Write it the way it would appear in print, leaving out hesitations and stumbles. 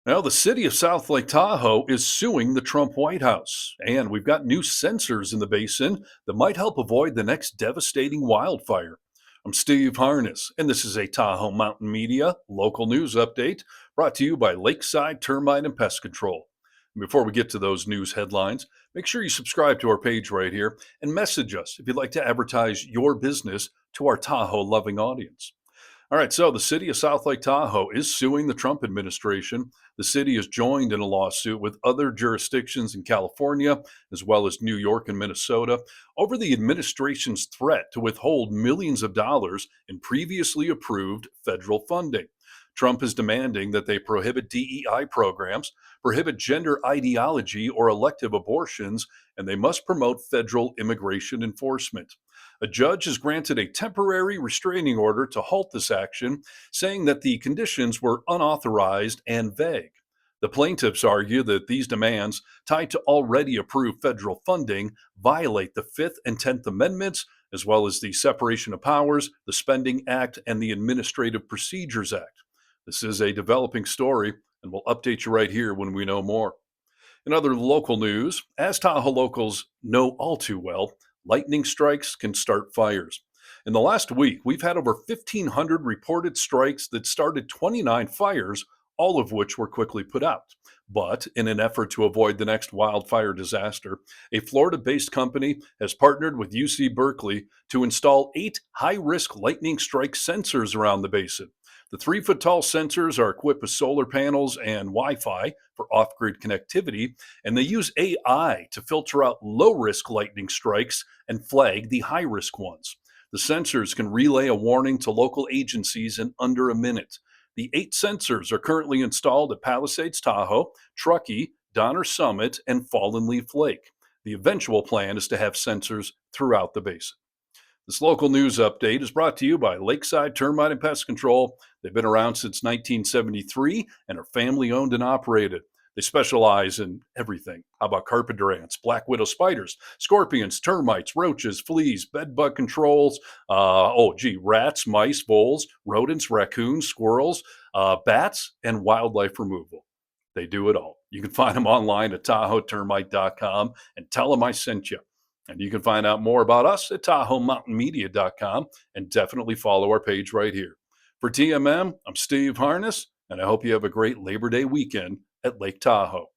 Now, the city of South Lake Tahoe is suing the Trump White House, and we've got new sensors in the basin that might help avoid the next devastating wildfire. I'm Steve Harness, and this is a Tahoe Mountain Media local news update brought to you by Lakeside Termite and Pest Control. And before we get to those news headlines, make sure you subscribe to our page right here and message us if you'd like to advertise your business to our Tahoe loving audience. All right, so the city of South Lake Tahoe is suing the Trump administration. The city is joined in a lawsuit with other jurisdictions in California, as well as New York and Minnesota, over the administration's threat to withhold millions of dollars in previously approved federal funding. Trump is demanding that they prohibit DEI programs, prohibit gender ideology or elective abortions, and they must promote federal immigration enforcement. A judge has granted a temporary restraining order to halt this action, saying that the conditions were unauthorized and vague. The plaintiffs argue that these demands, tied to already approved federal funding, violate the Fifth and 10th Amendments, as well as the Separation of Powers, the Spending Act, and the Administrative Procedures Act. This is a developing story, and we'll update you right here when we know more. In other local news, as Tahoe locals know all too well, lightning strikes can start fires. In the last week, we've had over 1,500 reported strikes that started 29 fires, all of which were quickly put out. But in an effort to avoid the next wildfire disaster, a Florida based company has partnered with UC Berkeley to install 8 high risk lightning strike sensors around the basin. The 3 foot tall sensors are equipped with solar panels and Wi Fi for off grid connectivity, and they use AI to filter out low risk lightning strikes and flag the high risk ones. The sensors can relay a warning to local agencies in under a minute. The 8 sensors are currently installed at Palisades Tahoe, Truckee, Donner Summit, and Fallen Leaf Lake. The eventual plan is to have sensors throughout the basin. This local news update is brought to you by Lakeside Termite and Pest Control. They've been around since 1973 and are family owned and operated. They specialize in everything. How about carpenter ants, black widow spiders, scorpions, termites, roaches, fleas, bed bug controls, rats, mice, voles, rodents, raccoons, squirrels, bats, and wildlife removal. They do it all. You can find them online at TahoeTermite.com and tell them I sent you. And you can find out more about us at TahoeMountainMedia.com and definitely follow our page right here. For TMM, I'm Steve Harness, and I hope you have a great Labor Day weekend at Lake Tahoe.